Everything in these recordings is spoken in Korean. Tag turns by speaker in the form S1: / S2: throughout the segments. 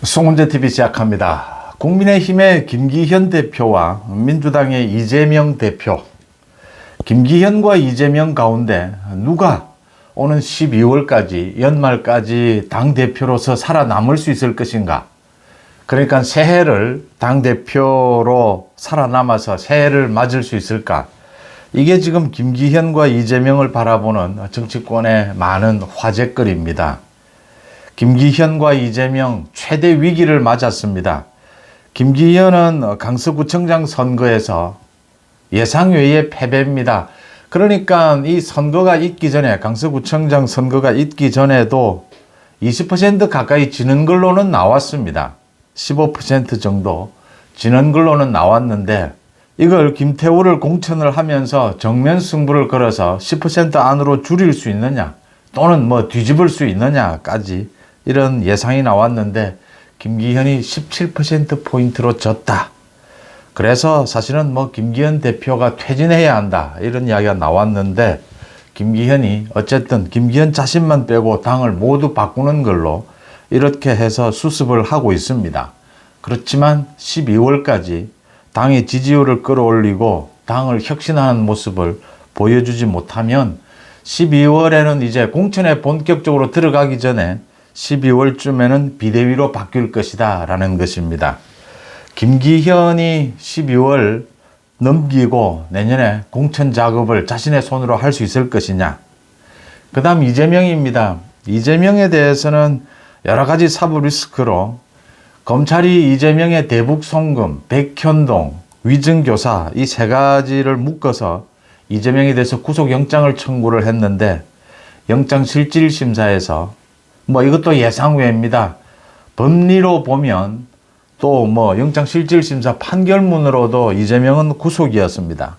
S1: 송은재 TV 시작합니다. 국민의힘의 김기현 대표와 민주당의 이재명 대표, 김기현과 이재명 가운데 누가 오는 12월까지 연말까지 당대표로서 살아남을 수 있을 것인가? 그러니까 새해를 당대표로 살아남아서 새해를 맞을 수 있을까? 이게 지금 김기현과 이재명을 바라보는 정치권의 많은 화제거리입니다. 김기현과 이재명 최대 위기를 맞았습니다. 김기현은 강서구청장 선거에서 예상외의 패배입니다. 그러니까 이 선거가 있기 전에, 강서구청장 선거가 있기 전에도 20% 가까이 지는 걸로는 나왔습니다. 15% 정도 지는 걸로는 나왔는데, 이걸 김태우를 공천을 하면서 정면 승부를 걸어서 10% 안으로 줄일 수 있느냐, 또는 뒤집을 수 있느냐까지 이런 예상이 나왔는데, 김기현이 17%포인트로 졌다. 그래서 사실은 김기현 대표가 퇴진해야 한다, 이런 이야기가 나왔는데, 김기현이 어쨌든 김기현 자신만 빼고 당을 모두 바꾸는 걸로 이렇게 해서 수습을 하고 있습니다. 그렇지만 12월까지 당의 지지율을 끌어올리고 당을 혁신하는 모습을 보여주지 못하면 12월에는 이제 공천에 본격적으로 들어가기 전에 12월쯤에는 비대위로 바뀔 것이다 라는 것입니다. 김기현이 12월 넘기고 내년에 공천 작업을 자신의 손으로 할 수 있을 것이냐. 그 다음 이재명입니다. 이재명에 대해서는 여러 가지 사법 리스크로 검찰이 이재명의 대북 송금, 백현동, 위증교사 이 세 가지를 묶어서 이재명에 대해서 구속영장을 청구를 했는데, 영장실질심사에서 이것도 예상외입니다. 법리로 보면 또 영장실질심사 판결문으로도 이재명은 구속이었습니다.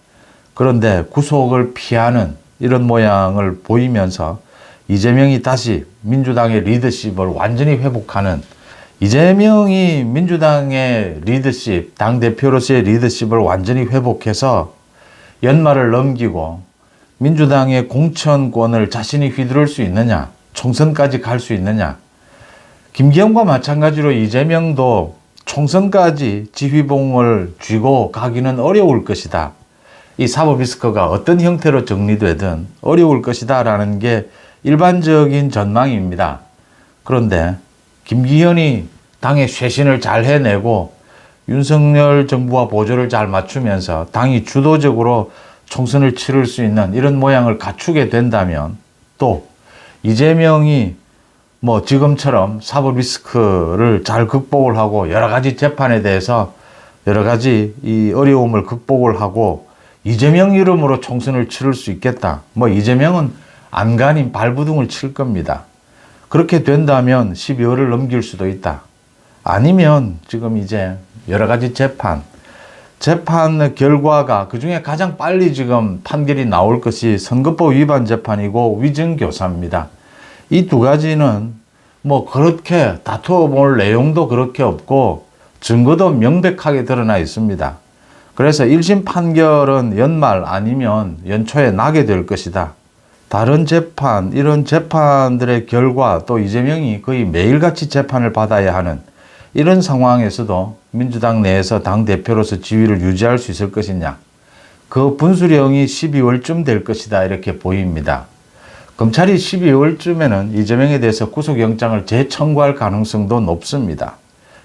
S1: 그런데 구속을 피하는 이런 모양을 보이면서 이재명이 다시 민주당의 리더십을 완전히 회복하는, 이재명이 민주당의 리더십, 당대표로서의 리더십을 완전히 회복해서 연말을 넘기고 민주당의 공천권을 자신이 휘두를 수 있느냐, 총선까지 갈 수 있느냐. 김기현과 마찬가지로 이재명도 총선까지 지휘봉을 쥐고 가기는 어려울 것이다. 이 사법 리스크가 어떤 형태로 정리되든 어려울 것이다 라는 게 일반적인 전망입니다. 그런데 김기현이 당의 쇄신을 잘 해내고 윤석열 정부와 보조를 잘 맞추면서 당이 주도적으로 총선을 치를 수 있는 이런 모양을 갖추게 된다면, 또 이재명이 지금처럼 사법 리스크를 잘 극복을 하고 여러 가지 재판에 대해서 여러 가지 이 어려움을 극복을 하고 이재명 이름으로 총선을 치를 수 있겠다. 이재명은 안간힘 발부둥을 칠 겁니다. 그렇게 된다면 12월을 넘길 수도 있다. 아니면 지금 이제 여러 가지 재판 결과가 그중에 가장 빨리 지금 판결이 나올 것이 선거법 위반 재판이고 위증교사입니다. 이 두 가지는 그렇게 다투어 볼 내용도 그렇게 없고 증거도 명백하게 드러나 있습니다. 그래서 1심 판결은 연말 아니면 연초에 나게 될 것이다. 다른 재판, 이런 재판들의 결과, 또 이재명이 거의 매일같이 재판을 받아야 하는 이런 상황에서도 민주당 내에서 당대표로서 지위를 유지할 수 있을 것이냐. 그 분수령이 12월쯤 될 것이다, 이렇게 보입니다. 검찰이 12월쯤에는 이재명에 대해서 구속영장을 재청구할 가능성도 높습니다.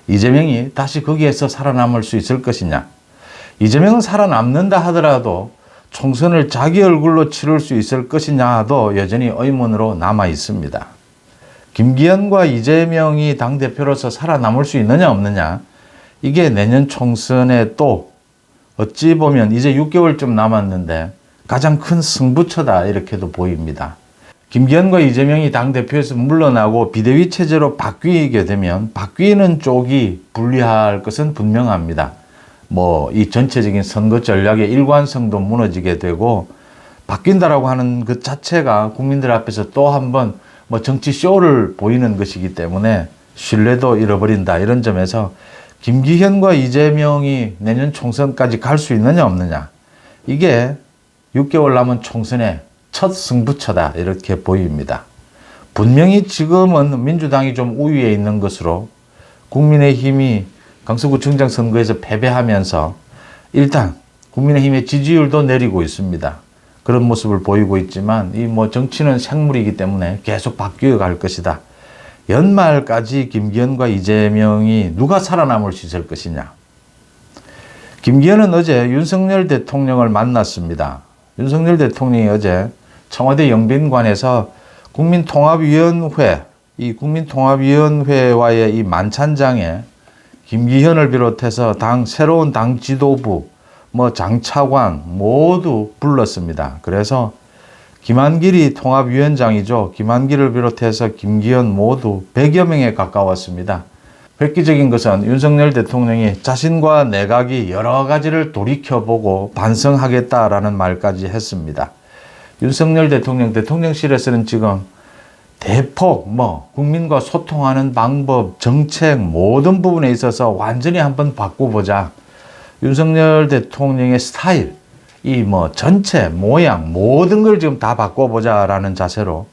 S1: 이재명이 다시 거기에서 살아남을 수 있을 것이냐. 이재명은 살아남는다 하더라도 총선을 자기 얼굴로 치를 수 있을 것이냐도 여전히 의문으로 남아 있습니다. 김기현과 이재명이 당대표로서 살아남을 수 있느냐 없느냐, 이게 내년 총선에 또 어찌 보면 이제 6개월쯤 남았는데 가장 큰 승부처다, 이렇게도 보입니다. 김기현과 이재명이 당대표에서 물러나고 비대위 체제로 바뀌게 되면 바뀌는 쪽이 불리할 것은 분명합니다. 이 전체적인 선거 전략의 일관성도 무너지게 되고, 바뀐다라고 하는 그 자체가 국민들 앞에서 또 한번 정치 쇼를 보이는 것이기 때문에 신뢰도 잃어버린다, 이런 점에서 김기현과 이재명이 내년 총선까지 갈 수 있느냐 없느냐, 이게 6개월 남은 총선의 첫 승부처다, 이렇게 보입니다. 분명히 지금은 민주당이 좀 우위에 있는 것으로 국민의힘이 강서구청장 선거에서 패배하면서 일단 국민의힘의 지지율도 내리고 있습니다. 그런 모습을 보이고 있지만 이 뭐 정치는 생물이기 때문에 계속 바뀌어 갈 것이다. 연말까지 김기현과 이재명이 누가 살아남을 수 있을 것이냐. 김기현은 어제 윤석열 대통령을 만났습니다. 윤석열 대통령이 어제 청와대 영빈관에서 국민통합위원회와의 이 만찬장에 김기현을 비롯해서 새로운 당 지도부, 장차관 모두 불렀습니다. 그래서 김한길이 통합위원장이죠. 김한길을 비롯해서 김기현 모두 100여 명에 가까웠습니다. 획기적인 것은 윤석열 대통령이 자신과 내각이 여러 가지를 돌이켜보고 반성하겠다라는 말까지 했습니다. 윤석열 대통령실에서는 지금 대폭 국민과 소통하는 방법, 정책 모든 부분에 있어서 완전히 한번 바꿔보자. 윤석열 대통령의 스타일, 전체 모양 모든 걸 지금 다 바꿔보자라는 자세로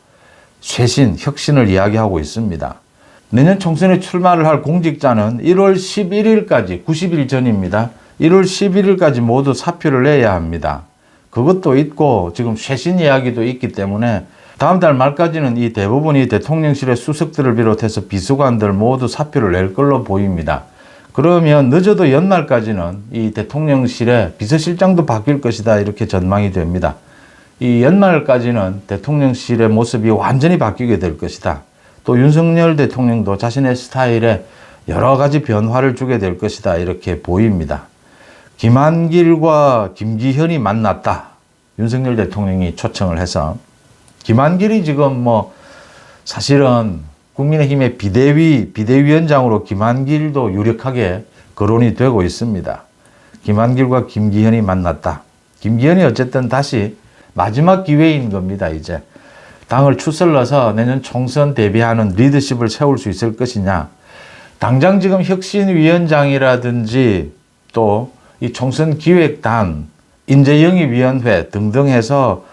S1: 쇄신, 혁신을 이야기하고 있습니다. 내년 총선에 출마를 할 공직자는 1월 11일까지 90일 전입니다. 1월 11일까지 모두 사표를 내야 합니다. 그것도 있고 지금 쇄신 이야기도 있기 때문에 다음 달 말까지는 이 대부분이 대통령실의 수석들을 비롯해서 비서관들 모두 사표를 낼 걸로 보입니다. 그러면 늦어도 연말까지는 이 대통령실의 비서실장도 바뀔 것이다 이렇게 전망이 됩니다. 이 연말까지는 대통령실의 모습이 완전히 바뀌게 될 것이다. 또 윤석열 대통령도 자신의 스타일에 여러 가지 변화를 주게 될 것이다 이렇게 보입니다. 김한길과 김기현이 만났다. 윤석열 대통령이 초청을 해서 김한길이 지금 사실은 국민의힘의 비대위원장으로 김한길도 유력하게 거론이 되고 있습니다. 김한길과 김기현이 만났다. 김기현이 어쨌든 다시 마지막 기회인 겁니다. 이제 당을 추슬러서 내년 총선 대비하는 리더십을 세울 수 있을 것이냐. 당장 지금 혁신위원장이라든지 또 이 총선 기획단, 인재영입위원회 등등 해서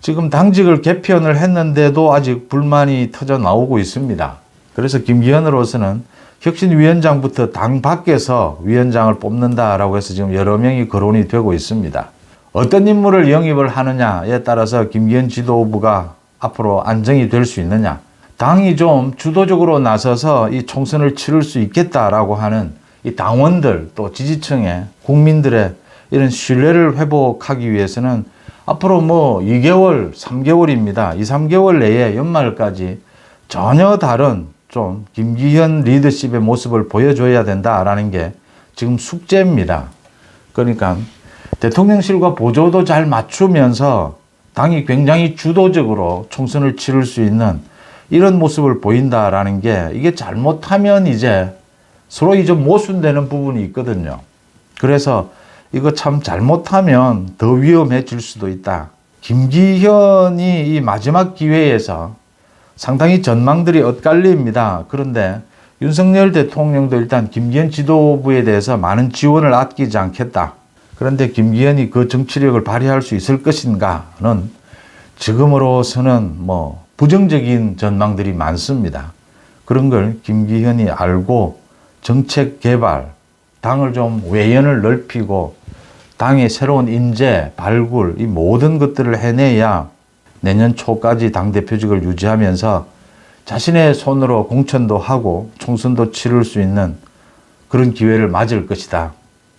S1: 지금 당직을 개편을 했는데도 아직 불만이 터져 나오고 있습니다. 그래서 김기현으로서는 혁신위원장부터 당 밖에서 위원장을 뽑는다라고 해서 지금 여러 명이 거론이 되고 있습니다. 어떤 인물을 영입을 하느냐에 따라서 김기현 지도부가 앞으로 안정이 될 수 있느냐. 당이 좀 주도적으로 나서서 이 총선을 치를 수 있겠다라고 하는 이 당원들 또 지지층의 국민들의 이런 신뢰를 회복하기 위해서는 앞으로 2개월, 3개월입니다. 2, 3개월 내에 연말까지 전혀 다른 좀 김기현 리더십의 모습을 보여줘야 된다라는 게 지금 숙제입니다. 그러니까 대통령실과 보조도 잘 맞추면서 당이 굉장히 주도적으로 총선을 치를 수 있는 이런 모습을 보인다라는 게 이게 잘못하면 이제 서로 모순되는 부분이 있거든요. 그래서 이거 참 잘못하면 더 위험해질 수도 있다. 김기현이 이 마지막 기회에서 상당히 전망들이 엇갈립니다. 그런데 윤석열 대통령도 일단 김기현 지도부에 대해서 많은 지원을 아끼지 않겠다. 그런데 김기현이 그 정치력을 발휘할 수 있을 것인가는 지금으로서는 부정적인 전망들이 많습니다. 그런 걸 김기현이 알고 정책 개발, 당을 좀 외연을 넓히고 당의 새로운 인재, 발굴, 이 모든 것들을 해내야 내년 초까지 당대표직을 유지하면서 자신의 손으로 공천도 하고 총선도 치를 수 있는 그런 기회를 맞을 것이다.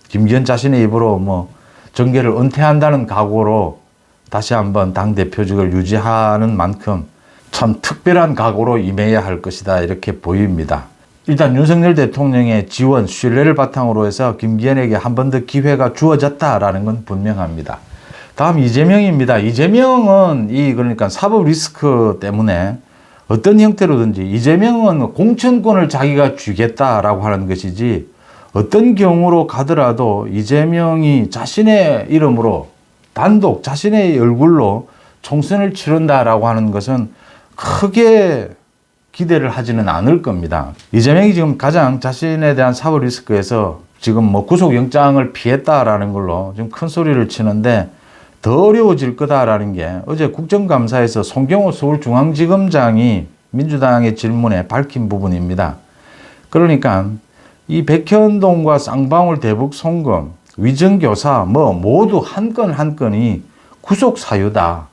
S1: 김기현 자신의 입으로 정계를 은퇴한다는 각오로 다시 한번 당대표직을 유지하는 만큼 참 특별한 각오로 임해야 할 것이다. 이렇게 보입니다. 일단 윤석열 대통령의 지원, 신뢰를 바탕으로 해서 김기현에게 한 번 더 기회가 주어졌다라는 건 분명합니다. 다음 이재명입니다. 이재명은 그러니까 사법 리스크 때문에 어떤 형태로든지 이재명은 공천권을 자기가 쥐겠다라고 하는 것이지 어떤 경우로 가더라도 이재명이 자신의 이름으로 단독 자신의 얼굴로 총선을 치른다라고 하는 것은 크게 기대를 하지는 않을 겁니다. 이재명이 지금 가장 자신에 대한 사법 리스크에서 지금 구속영장을 피했다라는 걸로 지금 큰 소리를 치는데 더 어려워질 거다라는 게 어제 국정감사에서 송경호 서울중앙지검장이 민주당의 질문에 밝힌 부분입니다. 그러니까 이 백현동과 쌍방울 대북 송금, 위증교사 모두 한 건 한 건이 구속 사유다.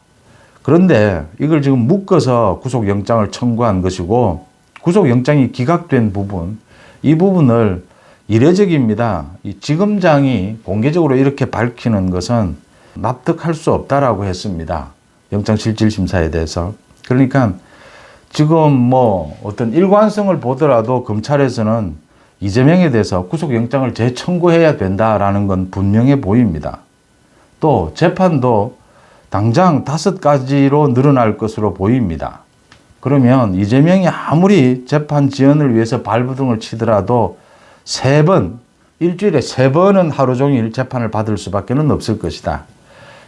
S1: 그런데 이걸 지금 묶어서 구속영장을 청구한 것이고, 구속영장이 기각된 부분, 이 부분을 이례적입니다. 이 지검장이 공개적으로 이렇게 밝히는 것은 납득할 수 없다라고 했습니다. 영장실질심사에 대해서. 그러니까 지금 어떤 일관성을 보더라도 검찰에서는 이재명에 대해서 구속영장을 재청구해야 된다라는 건 분명해 보입니다. 또 재판도 당장 5가지로 늘어날 것으로 보입니다. 그러면 이재명이 아무리 재판 지연을 위해서 발부둥을 치더라도 일주일에 3번은 하루 종일 재판을 받을 수밖에 없을 것이다.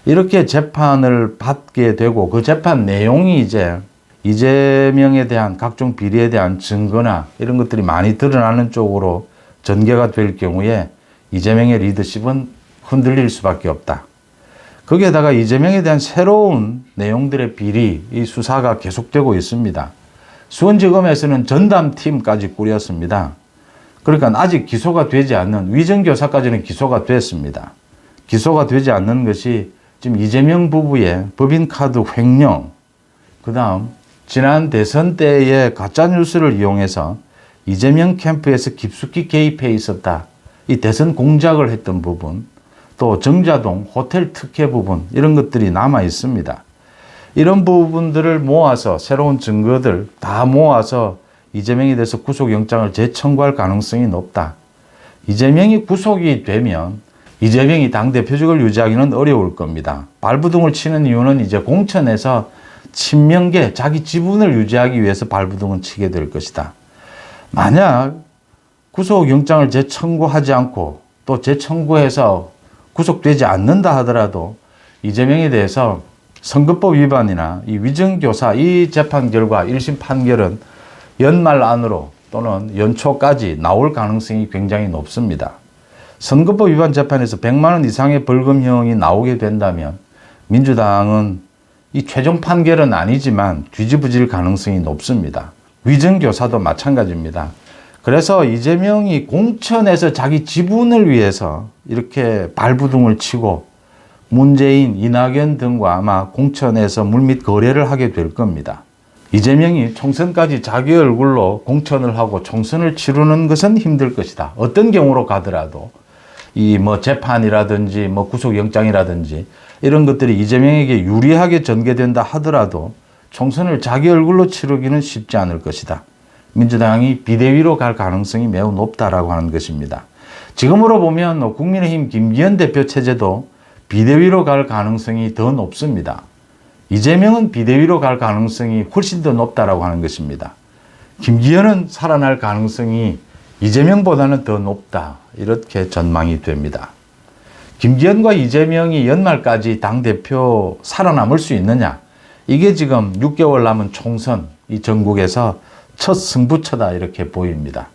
S1: 이렇게 재판을 받게 되고 그 재판 내용이 이제 이재명에 대한 각종 비리에 대한 증거나 이런 것들이 많이 드러나는 쪽으로 전개가 될 경우에 이재명의 리더십은 흔들릴 수밖에 없다. 거기에다가 이재명에 대한 새로운 내용들의 비리, 이 수사가 계속되고 있습니다. 수원지검에서는 전담팀까지 꾸렸습니다. 그러니까 아직 기소가 되지 않는 위증교사까지는 기소가 됐습니다. 기소가 되지 않는 것이 지금 이재명 부부의 법인카드 횡령, 그 다음 지난 대선 때의 가짜뉴스를 이용해서 이재명 캠프에서 깊숙이 개입해 있었다. 이 대선 공작을 했던 부분, 또 정자동 호텔 특혜 부분, 이런 것들이 남아 있습니다. 이런 부분들을 모아서 새로운 증거들 다 모아서 이재명에 대해서 구속영장을 재청구할 가능성이 높다. 이재명이 구속이 되면 이재명이 당대표직을 유지하기는 어려울 겁니다. 발부둥을 치는 이유는 이제 공천에서 친명계, 자기 지분을 유지하기 위해서 발부둥을 치게 될 것이다. 만약 구속영장을 재청구하지 않고 또 재청구해서 구속되지 않는다 하더라도 이재명에 대해서 선거법 위반이나 이 위증교사 이 재판 결과 1심 판결은 연말 안으로 또는 연초까지 나올 가능성이 굉장히 높습니다. 선거법 위반 재판에서 100만 원 이상의 벌금형이 나오게 된다면 민주당은 이 최종 판결은 아니지만 뒤집어질 가능성이 높습니다. 위증교사도 마찬가지입니다. 그래서 이재명이 공천에서 자기 지분을 위해서 이렇게 발부둥을 치고 문재인, 이낙연 등과 아마 공천에서 물밑 거래를 하게 될 겁니다. 이재명이 총선까지 자기 얼굴로 공천을 하고 총선을 치르는 것은 힘들 것이다. 어떤 경우로 가더라도 이 재판이라든지 구속영장이라든지 이런 것들이 이재명에게 유리하게 전개된다 하더라도 총선을 자기 얼굴로 치르기는 쉽지 않을 것이다. 민주당이 비대위로 갈 가능성이 매우 높다라고 하는 것입니다. 지금으로 보면 국민의힘 김기현 대표 체제도 비대위로 갈 가능성이 더 높습니다. 이재명은 비대위로 갈 가능성이 훨씬 더 높다라고 하는 것입니다. 김기현은 살아날 가능성이 이재명보다는 더 높다. 이렇게 전망이 됩니다. 김기현과 이재명이 연말까지 당대표 살아남을 수 있느냐? 이게 지금 6개월 남은 총선, 이 전국에서 첫 승부처다 이렇게 보입니다.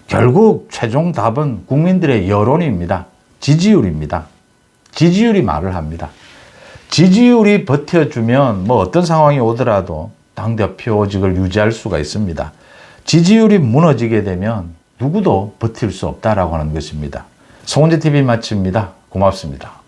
S1: 결국 최종 답은 국민들의 여론입니다. 지지율입니다. 지지율이 말을 합니다. 지지율이 버텨주면 어떤 상황이 오더라도 당대표직을 유지할 수가 있습니다. 지지율이 무너지게 되면 누구도 버틸 수 없다라고 하는 것입니다. 송은재TV 마칩니다. 고맙습니다.